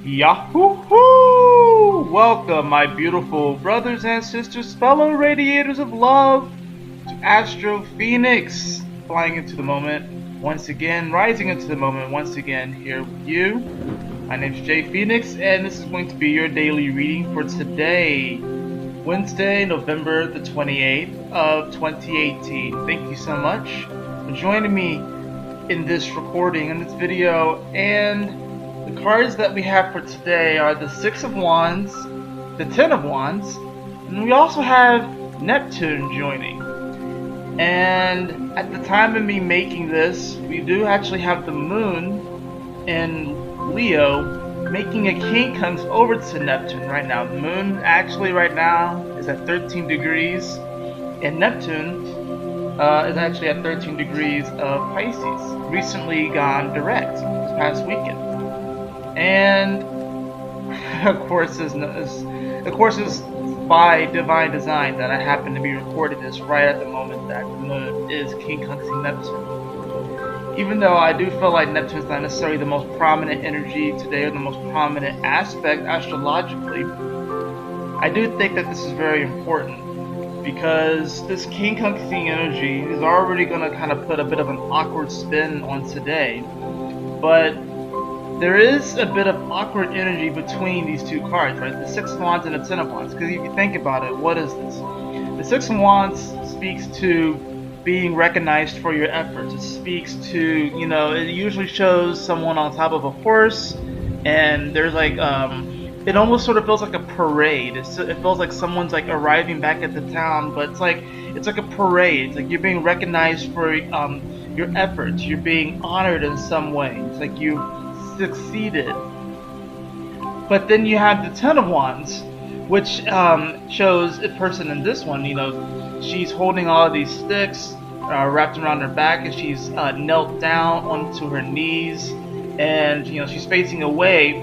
Yahoo! Welcome, my beautiful brothers and sisters, fellow radiators of love, to Astro Fenixx, flying into the moment once again, rising into the moment once again here with you. My name's Jay Fenixx, and this is going to be your daily reading for today, Wednesday, November the 28th of 2018. Thank you so much for joining me in this recording, in this video, and the cards that we have for today are the Six of Wands, the Ten of Wands, and we also have Neptune joining. And at the time of me making this, we do actually have the Moon in Leo making a quincunx over to Neptune right now. The Moon actually right now is at 13 degrees, and Neptune is actually at 13 degrees of Pisces. Recently gone direct this past weekend. And of course it's by divine design that I happen to be recording this right at the moment that the Moon is quincunxing Neptune. Even though I do feel like Neptune's not necessarily the most prominent energy today or the most prominent aspect astrologically, I do think that this is very important because this quincunxing energy is already going to kind of put a bit of an awkward spin on today. But there is a bit of awkward energy between these two cards, right? The Six of Wands and the Ten of Wands. Because if you think about it, what is this? The Six of Wands speaks to being recognized for your efforts. It speaks to, you know, it usually shows someone on top of a horse, and there's like, it almost sort of feels like a parade. It feels like someone's like arriving back at the town, but it's like a parade. It's like you're being recognized for your efforts. You're being honored in some way. It's like you succeeded. But then you have the Ten of Wands, which shows a person in this one, you know, she's holding all of these sticks wrapped around her back, and she's knelt down onto her knees, and you know she's facing away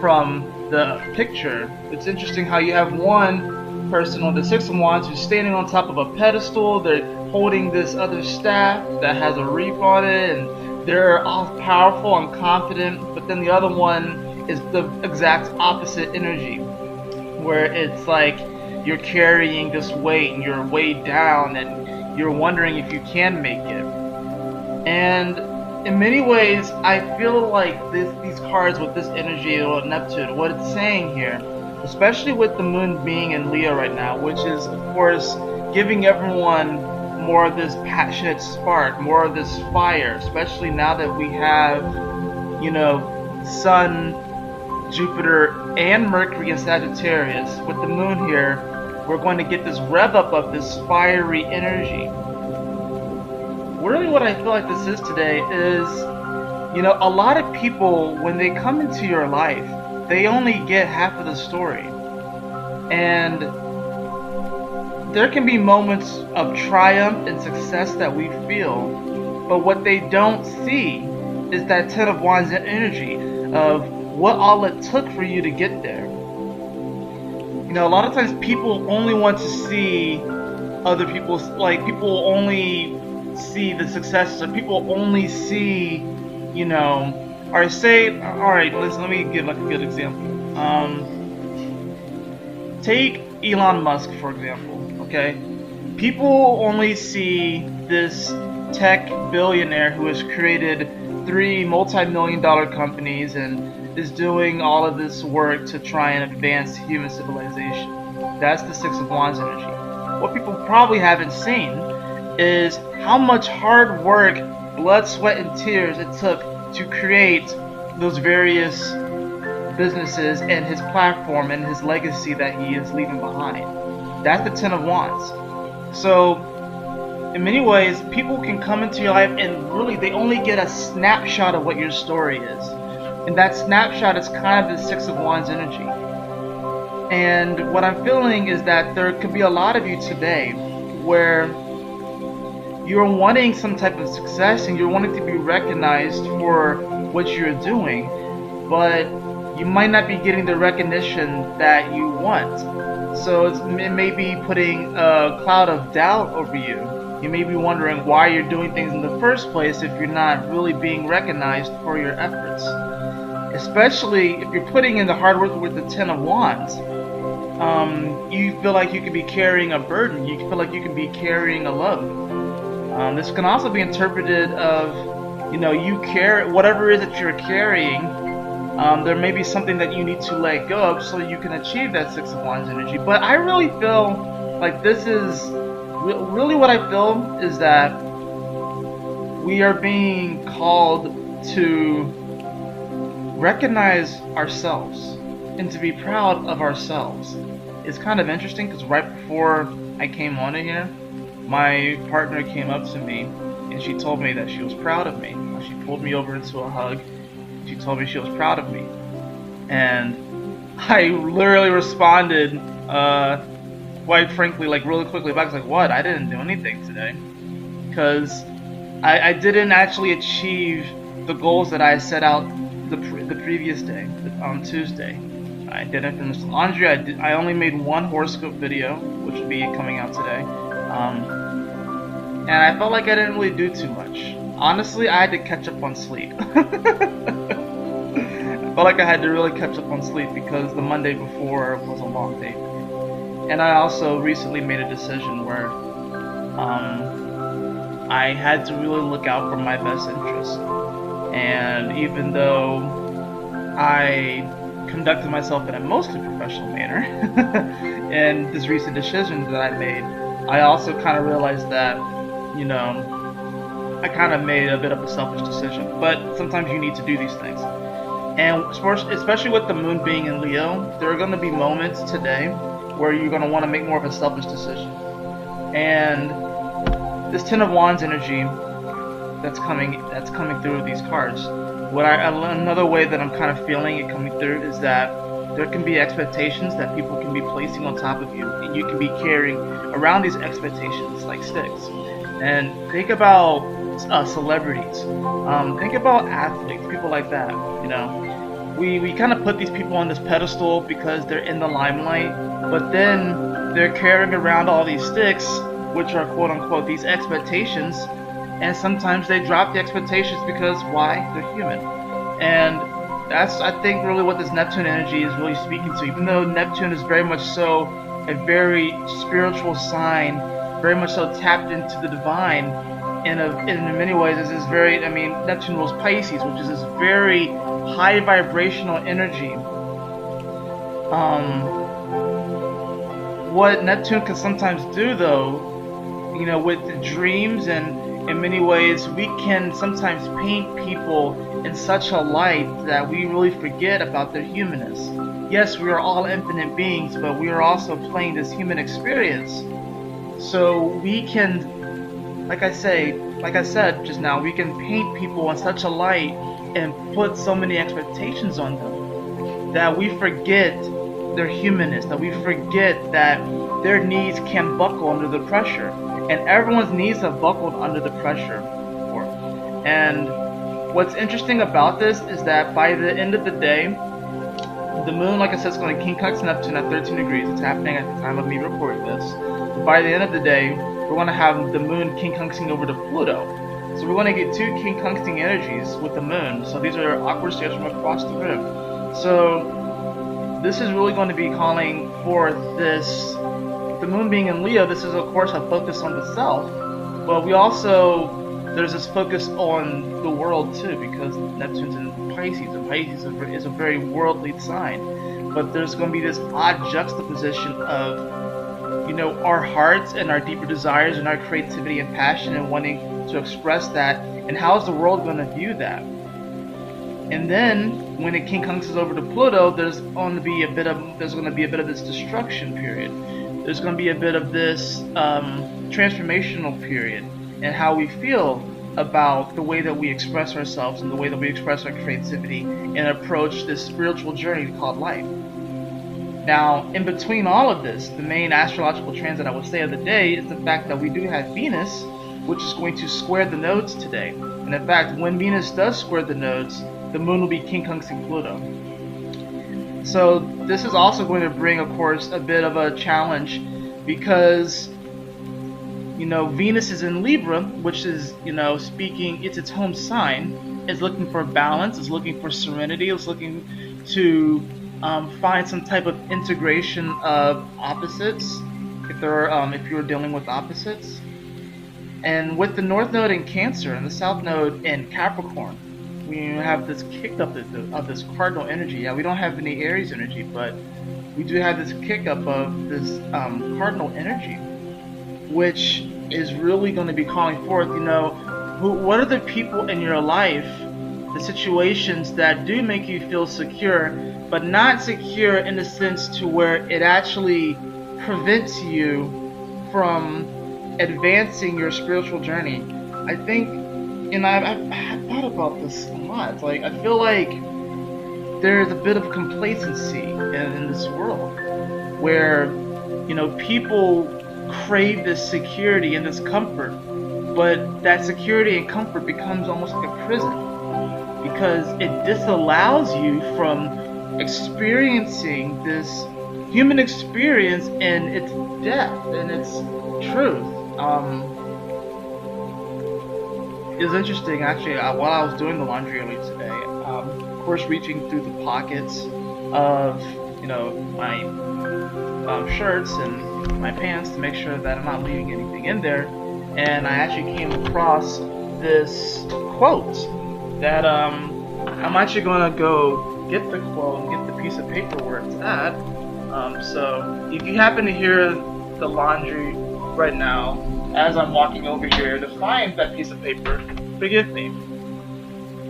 from the picture. It's interesting how you have one person on the Six of Wands who's standing on top of a pedestal. They're holding this other staff that has a reef on it, and they're all powerful and confident, but then the other one is the exact opposite energy, where it's like you're carrying this weight and you're weighed down and you're wondering if you can make it. And in many ways, I feel like these cards with this energy or Neptune, what it's saying here, especially with the Moon being in Leo right now, which is of course giving everyone more of this passionate spark, more of this fire, especially now that we have, you know, Sun, Jupiter, and Mercury in Sagittarius. With the Moon here, we're going to get this rev up of this fiery energy. Really what I feel like this is today is, you know, a lot of people, when they come into your life, they only get half of the story. And there can be moments of triumph and success that we feel, but what they don't see is that Ten of Wands energy of what all it took for you to get there. You know, a lot of times people only want to see other people's, like, people only see the successes, or people only see, you know, or say, alright, let me give like a good example. Take Elon Musk, for example. Okay, people only see this tech billionaire who has created 3 multi-million-dollar companies and is doing all of this work to try and advance human civilization. That's the Six of Wands energy. What people probably haven't seen is how much hard work, blood, sweat, and tears it took to create those various businesses and his platform and his legacy that he is leaving behind. That's the Ten of Wands. So, in many ways, people can come into your life and really they only get a snapshot of what your story is. And that snapshot is kind of the Six of Wands energy. And what I'm feeling is that there could be a lot of you today where you're wanting some type of success and you're wanting to be recognized for what you're doing, but you might not be getting the recognition that you want. So it may be putting a cloud of doubt over you. You may be wondering why you're doing things in the first place if you're not really being recognized for your efforts. especially if you're putting in the hard work with the Ten of Wands. You feel like you could be carrying a burden. You feel like you can be carrying a load. This can also be interpreted of, you carry whatever it is that you're carrying. There may be something that you need to let go of so you can achieve that Six of Wands energy. But I really feel like this is really what I feel is that we are being called to recognize ourselves and to be proud of ourselves. It's kind of interesting because right before I came on here, my partner came up to me and she told me that she was proud of me. She pulled me over into a hug. She told me she was proud of me. And I literally responded, quite frankly, like really quickly back. I was like, what? I didn't do anything today. Because I didn't actually achieve the goals that I set out the previous day, on Tuesday. I didn't finish the laundry. I only made one horoscope video, which will be coming out today. And I felt like I didn't really do too much. Honestly, I had to catch up on sleep. I felt like I had to really catch up on sleep because the Monday before was a long day for me. And I also recently made a decision where I had to really look out for my best interests. And even though I conducted myself in a mostly professional manner and this recent decision that I made, I also kind of realized that, I kind of made a bit of a selfish decision. But sometimes you need to do these things. And especially with the moon being in Leo, there are going to be moments today where you're going to want to make more of a selfish decision. And this Ten of Wands energy that's coming through these cards, another way that I'm kind of feeling it coming through is that there can be expectations that people can be placing on top of you, and you can be carrying around these expectations like sticks. And think about celebrities, think about athletes, people like that. We kind of put these people on this pedestal because they're in the limelight, but then they're carrying around all these sticks, which are quote unquote these expectations, and sometimes they drop the expectations because why? They're human. And that's, I think, really what this Neptune energy is really speaking to. Even though Neptune is very much so a very spiritual sign, very much so tapped into the divine, in many ways this is very, Neptune rules Pisces, which is this very high vibrational energy. What Neptune can sometimes do though, with the dreams, and in many ways we can sometimes paint people in such a light that we really forget about their humanness. Yes, we are all infinite beings, but we are also playing this human experience. So we can, like I said just now, we can paint people in such a light and put so many expectations on them that we forget their humanness, that we forget that their knees can buckle under the pressure. And everyone's knees have buckled under the pressure before. And what's interesting about this is that by the end of the day, the moon, like I said, is going to quincunx Neptune at 13 degrees. It's happening at the time of me recording this. By the end of the day, we're going to have the moon quincunxing over to Pluto. So we're going to get two quincunxing energies with the moon. So these are awkward stares from across the room. So this is really going to be calling forth this. The moon being in Leo, this is of course a focus on the self, but we also, there's this focus on the world too, because Neptune's in Pisces, and Pisces is a very worldly sign. But there's going to be this odd juxtaposition of, our hearts and our deeper desires and our creativity and passion and wanting to express that, and how is the world going to view that? And then when it quincunxes over to Pluto, there's going to be a bit of this destruction period. There's going to be a bit of this transformational period, and how we feel about the way that we express ourselves and the way that we express our creativity and approach this spiritual journey called life. Now, in between all of this, the main astrological transit I would say of the day is the fact that we do have Venus, which is going to square the nodes today. And in fact, when Venus does square the nodes, the moon will be quincunxing Pluto. So this is also going to bring, of course, a bit of a challenge because, Venus is in Libra, which is, speaking, it's its home sign. is looking for balance, is looking for serenity, is looking to find some type of integration of opposites, if you're dealing with opposites. And with the North Node in Cancer and the South Node in Capricorn, we have this kick up of this cardinal energy. Yeah, we don't have any Aries energy, but we do have this kick up of this cardinal energy, which is really going to be calling forth, what are the people in your life, the situations that do make you feel secure, but not secure in the sense to where it actually prevents you from advancing your spiritual journey. I think, and I've thought about this a lot. It's like I feel like there's a bit of complacency in this world, where people crave this security and this comfort, but that security and comfort becomes almost like a prison, because it disallows you from experiencing this human experience in its depth and its truth. It was interesting, actually, while I was doing the laundry earlier today, of course reaching through the pockets of, my shirts and my pants to make sure that I'm not leaving anything in there, and I actually came across this quote that I'm actually going to go get the quote and get the piece of paper where it's at. So if you happen to hear the laundry right now as I'm walking over here to find that piece of paper, forgive me.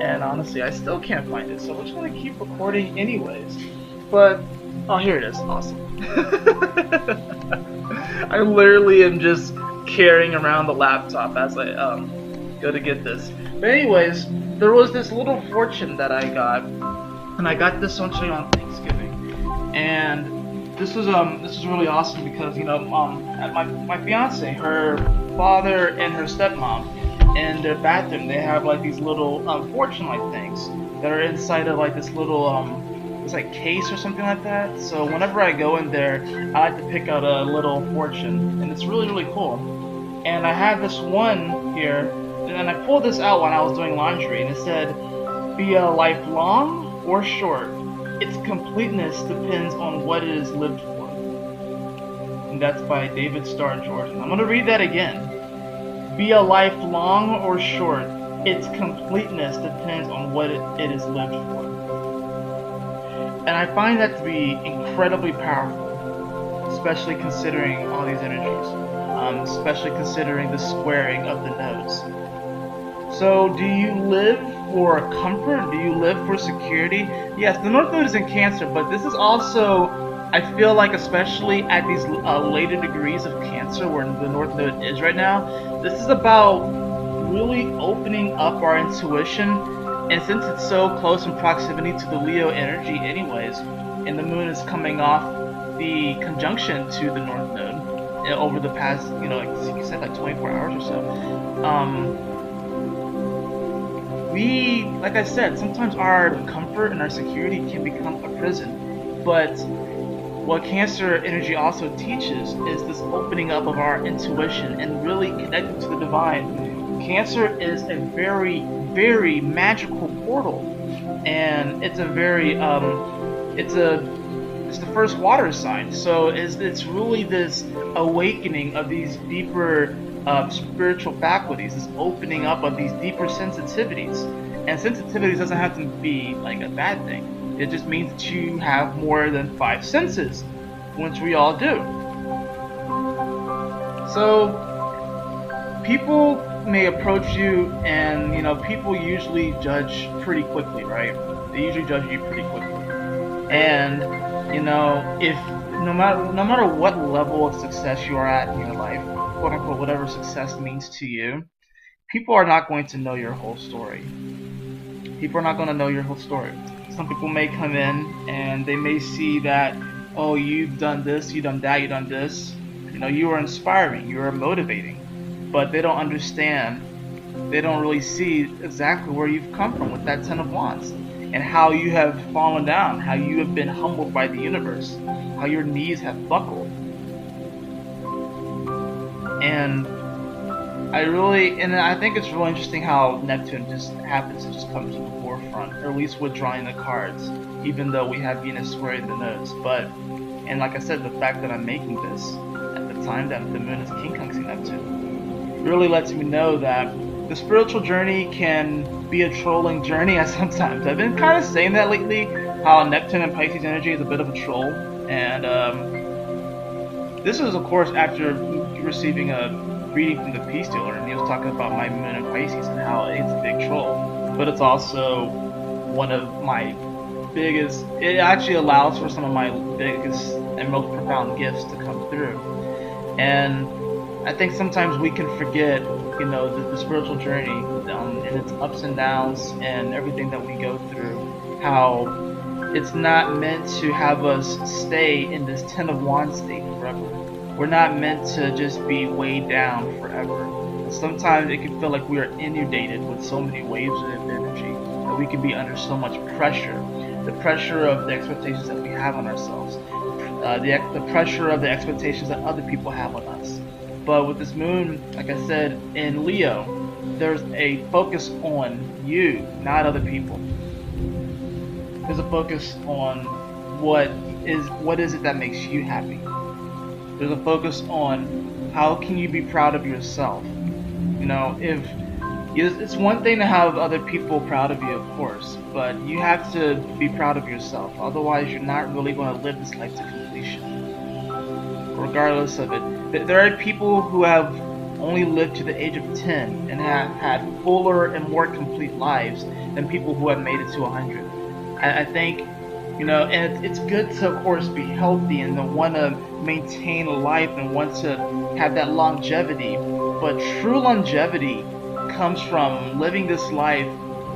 And honestly, I still can't find it, so we're just going to keep recording anyways. But, oh, here it is. Awesome. I literally am just carrying around the laptop as I go to get this. But anyways, there was this little fortune that I got, and I got this actually on Thanksgiving. And this was really awesome because my fiance, her father and her stepmom, in their bathroom they have like these little fortune-like things that are inside of like this little it's like case or something like that. So whenever I go in there, I like to pick out a little fortune, and it's really, really cool. And I have this one here, and then I pulled this out when I was doing laundry, and it said, "Be a life long or short, its completeness depends on what it is lived for." And that's by David Starr Jordan. I'm going to read that again. Be a life long or short, its completeness depends on what it is lived for. And I find that to be incredibly powerful, especially considering all these energies, especially considering the squaring of the nodes. So do you live for comfort? Do you live for security? Yes, the North Node is in Cancer, but this is also, I feel like, especially at these later degrees of Cancer where the North Node is right now, this is about really opening up our intuition. And since it's so close in proximity to the Leo energy anyways, and the moon is coming off the conjunction to the North Node over the past, like you said, like 24 hours or so, we, like I said, sometimes our comfort and our security can become a prison. But what Cancer energy also teaches is this opening up of our intuition and really connecting to the divine. Cancer is a very, very magical portal, and it's a very it's the first water sign, so it's really this awakening of these deeper spiritual faculties, this opening up of these deeper sensitivities. And sensitivities doesn't have to be like a bad thing. It just means that you have more than 5 senses, which we all do. So people may approach you, and people usually judge pretty quickly, right? They usually judge you pretty quickly. And if no matter what level of success you are at in your life, quote unquote, whatever success means to you, people are not going to know your whole story. People are not going to know your whole story. Some people may come in and they may see that, oh, you've done this, you've done that, you've done this. You are inspiring, you are motivating. But they don't understand, they don't really see exactly where you've come from with that 10 of Wands, and how you have fallen down, how you have been humbled by the universe, how your knees have buckled. And and I think it's really interesting how Neptune just happens to just come to the forefront, or at least with drawing the cards, even though we have Venus squaring the nodes. But, and like I said, the fact that I'm making this at the time that the moon is quincunxing Neptune really lets me know that the spiritual journey can be a trolling journey at sometimes. I've been kind of saying that lately, how Neptune and Pisces energy is a bit of a troll, and this is of course after receiving a reading from the Peace Dealer, and he was talking about my moon in Pisces and how it's a big troll, but it's also one of my biggest, it actually allows for some of my biggest and most profound gifts to come through. And I think sometimes we can forget, you know, the spiritual journey and its ups and downs and everything that we go through, how it's not meant to have us stay in this Ten of Wands state forever. We're not meant to just be weighed down forever. And sometimes it can feel like we are inundated with so many waves of energy that we can be under so much pressure. The pressure of the expectations that we have on ourselves, the pressure of the expectations that other people have on us. But with this moon, like I said, in Leo, there's a focus on you, not other people. There's a focus on what is it that makes you happy. There's a focus on how can you be proud of yourself. You know, it's one thing to have other people proud of you, of course, but you have to be proud of yourself. Otherwise, you're not really going to live this life to completion, regardless of it. There are people who have only lived to the age of 10 and have had fuller and more complete lives than people who have made it to 100. I think, you know, and it's good to, of course, be healthy and to want to maintain life and want to have that longevity. But true longevity comes from living this life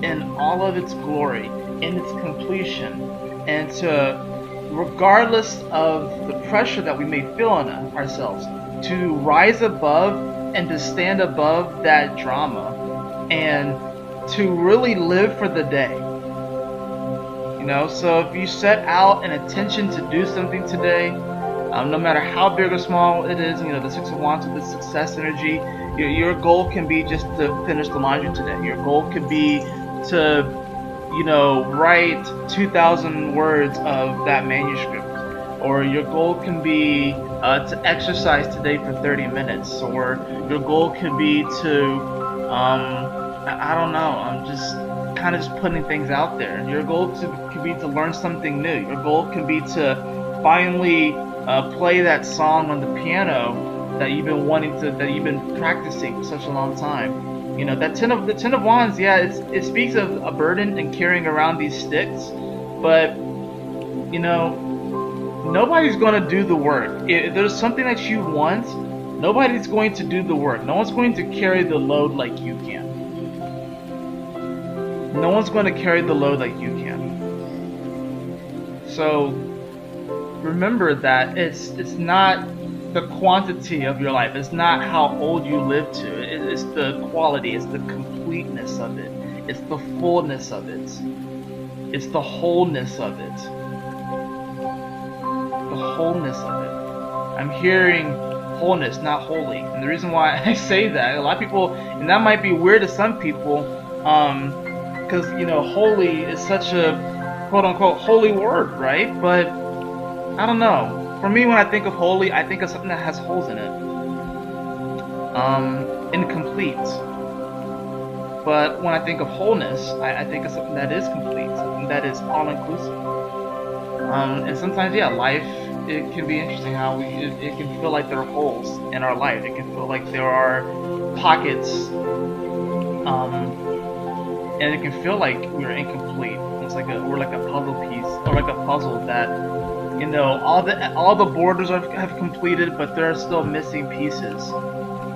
in all of its glory, in its completion, and to, regardless of the pressure that we may feel on ourselves, to rise above and to stand above that drama and to really live for the day. You know, so if you set out an intention to do something today, no matter how big or small it is, you know, the Six of Wands with the success energy, your goal can be just to finish the laundry today. Your goal could be to, you know, write 2,000 words of that manuscript. Or your goal can be to exercise today for 30 minutes. Or your goal could be to, I don't know, I'm just kind of just putting things out there. Your goal could be to learn something new. Your goal can be to finally play that song on the piano that you've been that you've been practicing for such a long time. You know, the Ten of Wands, yeah, it speaks of a burden and carrying around these sticks, but you know, nobody's going to do the work. If there's something that you want, nobody's going to do the work. No one's going to carry the load like you can. No one's going to carry the load like you can. So remember that it's not the quantity of your life. It's not how old you live to. It's the quality. It's the completeness of it. It's the fullness of it. It's the wholeness of it. The wholeness of it. I'm hearing wholeness, not holy. And the reason why I say that, a lot of people, and that might be weird to some people, because, you know, holy is such a quote-unquote holy word, right? But I don't know. For me, when I think of holy, I think of something that has holes in it. Incomplete. But when I think of wholeness, I think of something that is complete, something that is all-inclusive. And sometimes, yeah, life, it can be interesting how it can feel like there are holes in our life. It can feel like there are pockets, and it can feel like we're incomplete. It's like we're like a puzzle piece, or like a puzzle that, you know, all the borders have completed, but there are still missing pieces.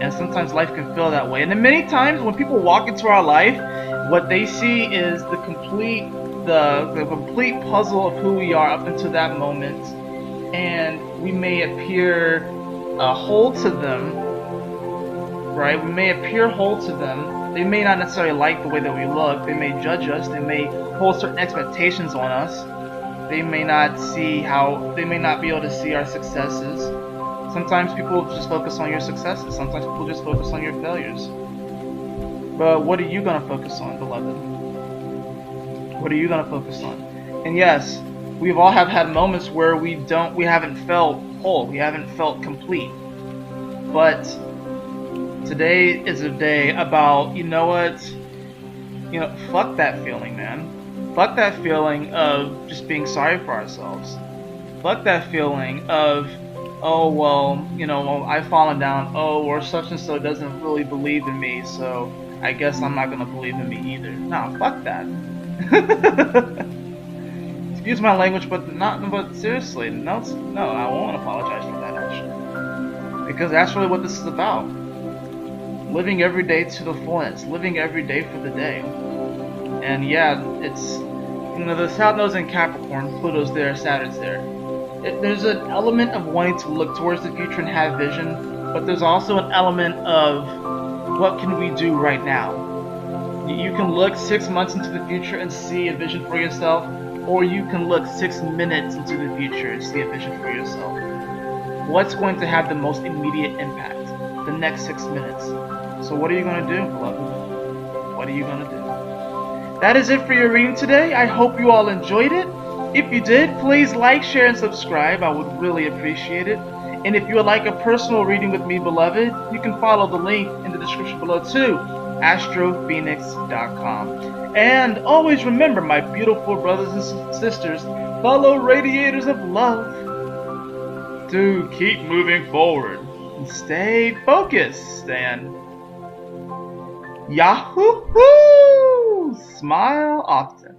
And sometimes life can feel that way. And then many times when people walk into our life, what they see is the complete puzzle of who we are up until that moment. And we may appear whole to them, right? We may appear whole to them. They may not necessarily like the way that we look. They may judge us. They may hold certain expectations on us. They may not be able to see our successes. Sometimes people just focus on your successes. Sometimes people just focus on your failures. But what are you going to focus on, beloved? What are you going to focus on? And yes, we've all have had moments where we haven't felt whole. We haven't felt complete. But today is a day about, you know what? You know, fuck that feeling, man. Fuck that feeling of just being sorry for ourselves. Fuck that feeling of, oh, well, you know, I've fallen down. Oh, or such and so doesn't really believe in me, so I guess I'm not gonna believe in me either. Nah, fuck that. Excuse my language, but seriously, no, I won't apologize for that, actually. Because that's really what this is about. Living every day to the fullest. Living every day for the day. And yeah, it's, you know, the South Node's in Capricorn, Pluto's there, Saturn's there. There's an element of wanting to look towards the future and have vision, but there's also an element of what can we do right now? You can look 6 months into the future and see a vision for yourself, or you can look 6 minutes into the future and see a vision for yourself. What's going to have the most immediate impact? The next 6 minutes. So what are you going to do, beloved? What are you going to do? That is it for your reading today. I hope you all enjoyed it. If you did, please like, share, and subscribe. I would really appreciate it. And if you would like a personal reading with me, beloved, you can follow the link in the description below too, astrofenixx.com. And always remember, my beautiful brothers and sisters, fellow radiators of love, to keep moving forward and stay focused and Yahoo! Smile often.